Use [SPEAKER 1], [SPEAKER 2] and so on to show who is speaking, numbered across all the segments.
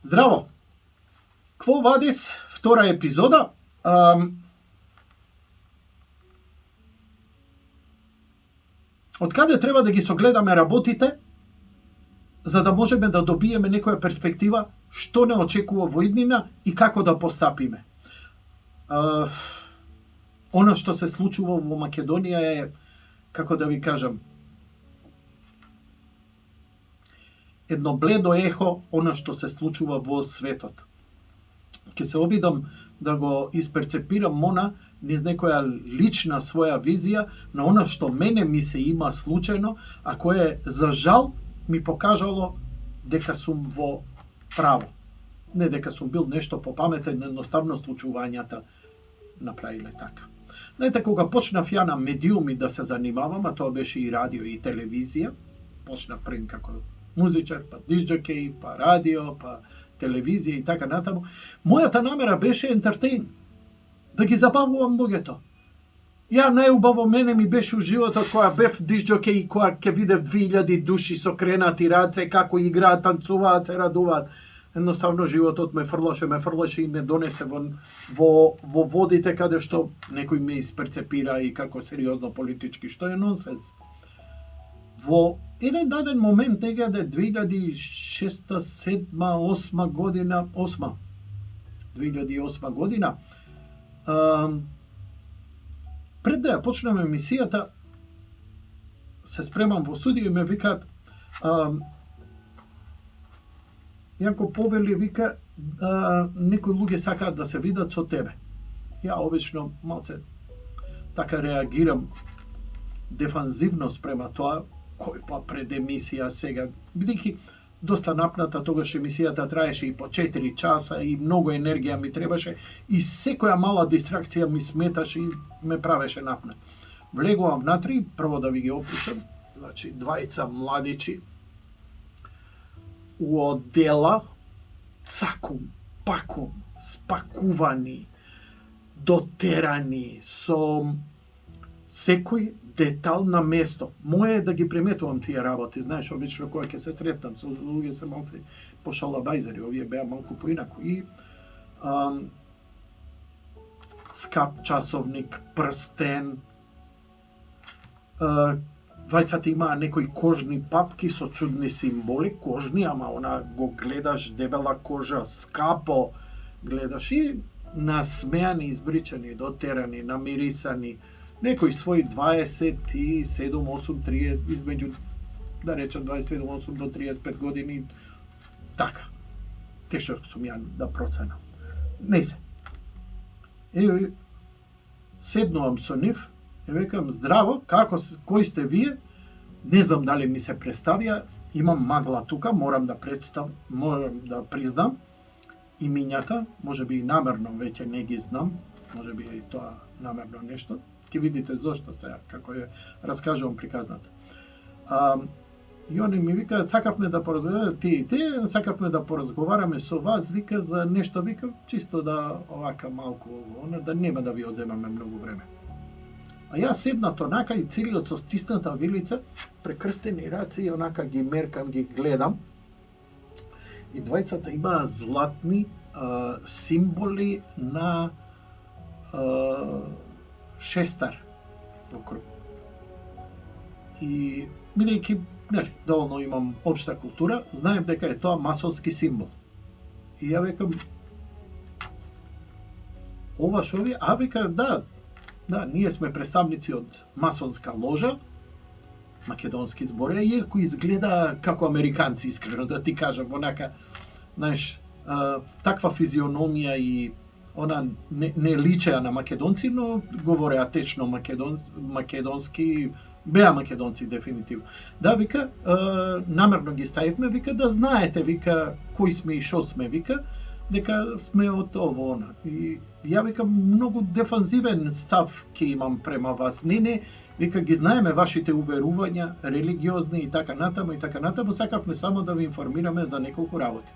[SPEAKER 1] Здраво! Кво вадис? Втора епизода. Од каде треба да ги согледаме работите, за да можеме да добиеме некоја перспектива што не очекува во иднина и како да постапиме. Она што се случува во Македонија е, како да ви кажам, едно бледо ехо она што се случува во светот. Ке се обидам да го исперцепирам она низ некоја лична своја визија на она што мене ми се има случајно, а кое за жал ми покажало дека сум во право. Не дека сум бил нешто попаметен, едноставно случувањата направиле така. Знаете, кога почнав ја на медиуми да се занимавам, а тоа беше и радио и телевизија, почнав прем како музичар, па дисџокеј, па радио, па телевизија и така натаму, мојата намера беше ентертейн, да ги забавувам луѓето. Ја најубаво мене ми беше у животот кога бев дисџокеј и кога ќе видев 2000 души со кренати раце, како играат, танцуваат, се радуваат. Едноставно животот ме фрлаше и ме донесе во водите каде што некој ме исперцепира и како сериозно политички, што е нонсенс. Во еден даден момент, некаде 2006-2008 година, пред да ја почнам емисијата, се спремам во студио и ме викаат, Јанко повели, вика, некои луѓе сакаат да се видат со тебе. Ја обично малце така реагирам дефанзивно спрема тоа, кој па пред емисија сега, бидејќи доста напната, тогаш емисијата траеше и по 4 часа и многу енергија ми требаше и секоја мала дистракција ми сметаше и ме правеше напнат. Влегувам внатри, прво да ви ги опишам, значи двајца младичи у оддела, цакум, пакум, спакувани, дотерани, со секој детал на место. Моje е да ги приметувам тие работи, знаеш, обично кога ќе се сретнам со луѓе се малци пошалабајзери, овие беа малку поинаку. И скап часовник, прстен, двајцата имаа некои кожни папки со чудни символи, кожни, ама она го гледаш, дебела кожа, скапо, гледаш и насмеани, избричани, дотерани, намирисани, некои своји 27, 8, 30, измеѓу, да речем, 27, 8 до 35 години, така. Тешок сум ја да проценам. Не се. Седнувам со нив, и векам, здраво, кои сте вие? Не знам дали ми се представија, имам магла тука, морам да признам имињата, може би и намерно веќе не ги знам, може би и тоа намерно нешто. Ќе видите зошто сега, како ја раскажувам приказната. И они ми викаат, сакавме да поразговараме, сакавме да поразговараме со вас, вика, за нешто, вика, чисто да овака малку, да нема да ви одземаме многу време. А јас седнат онака и целиот со стисната вилица, прекрстени раце и онака ги меркам, ги гледам. И двајцата имаа златни символи на шестар во круг. И бидејќи, доволно имам општа култура, знаем дека е тоа масонски символ. И ја векам, ова шо ви? А века, да, ние сме представници од масонска ложа, македонски збори, иако изгледа како американци, искрено да ти кажам, онака, знаеш, таква физиономија и она не личеа на македонци, но говореа течно македонски, беа македонци дефинитивно. Да, вика, намерно ги ставивме, вика, да знаете, вика, кои сме и шо сме, вика, дека сме од ово, она. И ја вика, многу дефанзивен став ќе имам према вас. Не, вика, ги знаеме вашите уверувања, религиозни и така натаму, сакавме само да ви информираме за неколку работи.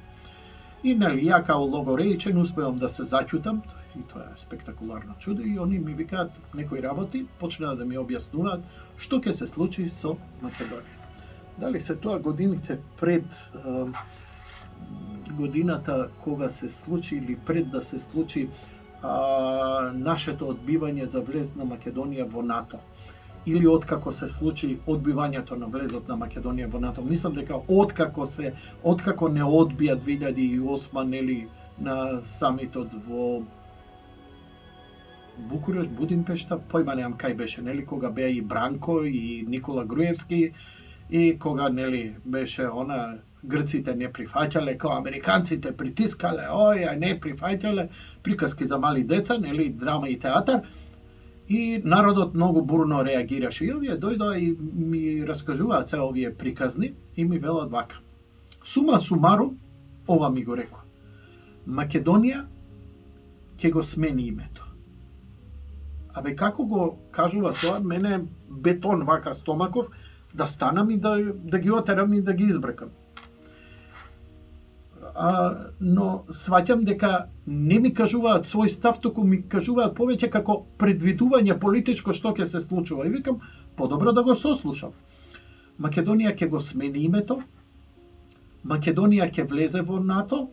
[SPEAKER 1] И ја као логореичен успеам да се заќутам, и тоа е спектакуларно чудо, и они ми викаат некои работи, почнаа да ми објаснуваат што ќе се случи со Македонија. Дали се тоа годините пред годината кога се случи или пред да се случи нашето одбивање за влез на Македонија во НАТО. Или откако се случи одбивањето на влезот на Македонија во НАТО. Мислам дека откако не одбија 2008 нели на самитот во Букуреш, Будимпешта, појма немам кај беше, нели, кога беа и Бранко и Никола Груевски и кога нели беше она грците не прифаќале, као американците притискале, не прифаќале, приказки за мали деца, нели, драма и театар. И народот многу бурно реагираше. И овие дојдоа и ми раскажуваат се овие приказни и ми велат вака. Сума сумару, ова ми го рекоа. Македонија ќе го смени името. Абе, како го кажува тоа, мене бетон вака стомаков, да станам и да ги отерам и да ги избрекам. Но сваќам дека не ми кажуваат свој став, туку ми кажуваат повеќе како предвидување политичко што ќе се случува. И викам, подобро да го сослушам. Македонија ќе го смени името, Македонија ќе влезе во НАТО,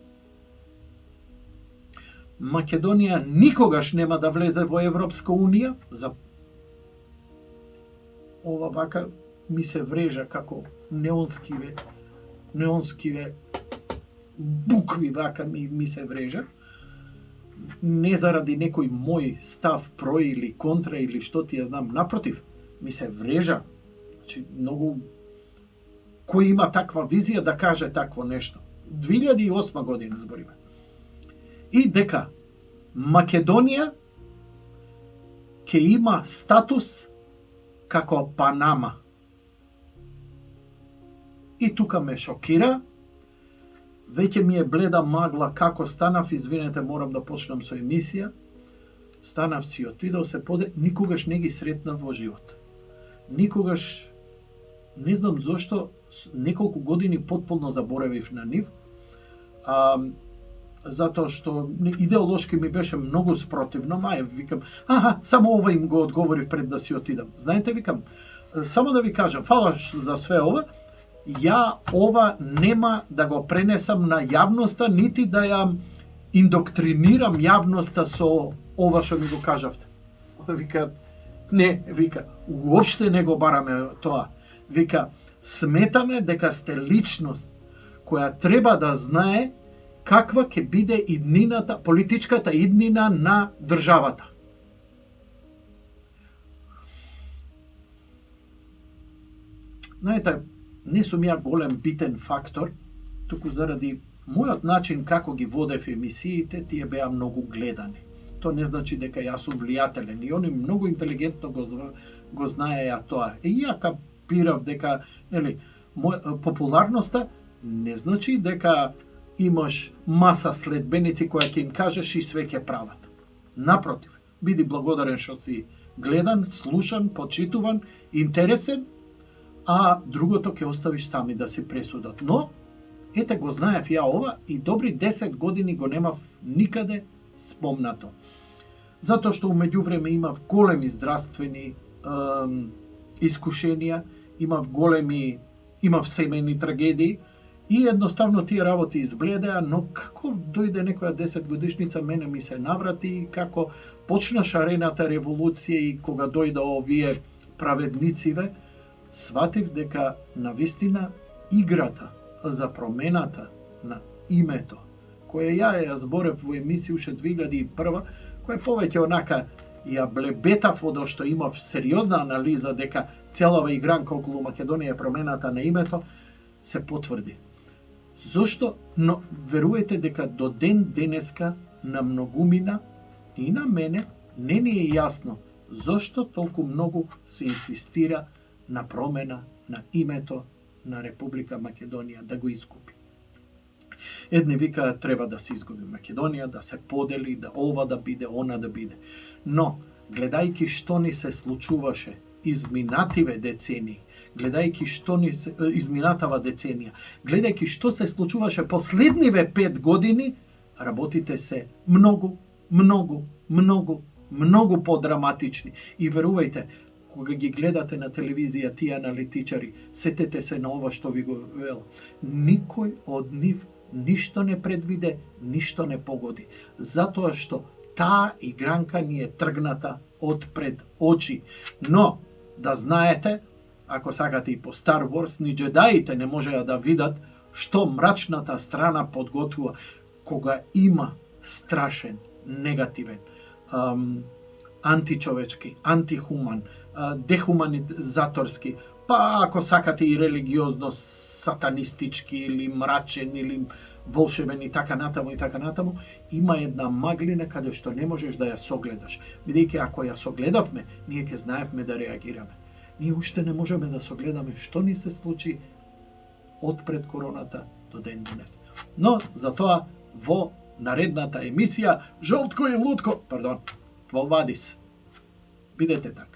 [SPEAKER 1] Македонија никогаш нема да влезе во Европска унија. За ова вака ми се врежа како неонскиве букви вака ми се врежа. Не заради некој мој став про или контра или што ти ја знам, напротив, ми се врежа. Значи, многу кој има таква визија да каже такво нешто. 2008 година збориме. И дека Македонија ќе има статус како Панама. И тука ме шокира. Веќе ми е бледа магла како станав, извинете, морам да почнам со емисија. Станав си, отидов се никогаш не ги сретнав во живот. Никогаш, не знам зошто, неколку години потполно заборавив на нив. Затоа што идеолошки ми беше многу спротивно, викам, само ова им го одговорив пред да си отидам. Знаете, викам, само да ви кажам, фала за све ова, ја ова нема да го пренесам на јавноста, нити да ја индоктринирам јавноста со ова што ми го кажавте. Вика, не, вика, уопште не го бараме тоа. Вика, сметаме дека сте личност која треба да знае каква ќе биде иднината, политичката иднина на државата. Знаете, не сум ја голем битен фактор, туку заради мојот начин како ги водев емисиите, тие беа многу гледани. Тоа не значи дека јас сум влијателен, и они многу интелигентно го знаеја тоа. И ја капирав дека, нели, популарноста не значи дека имаш маса следбеници која ќе им кажеш и све ќе прават. Напротив, биди благодарен што си гледан, слушан, почитуван, интересен, а другото ќе оставиш сами да си пресудат. Но, ете го знаев ја ова и добри 10 години го немав никаде спомнато. Затоа што умеѓувреме имав големи здравствени искушенија, имав семејни трагедии, и едноставно тие работи избледеа, но како дојде некоја 10 годишница, мене ми се наврати, како почна шарената револуција и кога дојде овие праведнициве, сватив дека навистина играта за промената на името, која ја зборев во емисија уште 2001, која повеќе онака ја блебетав од што имав сериозна анализа дека целава игранка околу Македонија промената на името, се потврди. Зошто? Но веруете дека до ден денеска на многумина и на мене не ни е јасно зошто толку многу се инсистира на промена на името на Република Македонија, да го изгуби. Едни викаат треба да се изгуби Македонија, да се подели, да ова да биде, она да биде. Но, гледајќи што ни се случуваше изминативе децении, гледајќи што ни се изминатава деценија, гледајќи што се случуваше последниве 5 години, работите се многу подраматични. И верувајте, кога ги гледате на телевизија тие аналитичари, сетете се на ова што ви го вел. Никој од нив ништо не предвиде, ништо не погоди. Затоа што таа игранка ни е тргната од пред очи. Но, да знаете, ако сакате и по Star Wars, ни джедаите не можеа да видат што мрачната страна подготвува кога има страшен, негативен, античовечки, антихуман, дехуманизаторски, па ако сакате и религиозно сатанистички или мрачен или волшебен и така натаму, има една маглина каде што не можеш да ја согледаш. Бидејќи ако ја согледавме, ние ќе знаевме да реагираме. Ние уште не можеме да согледаме што ни се случи од пред короната до ден денес. Но, затоа, во наредната емисија, Жолтко и Лутко, во Вадис. Бидете така.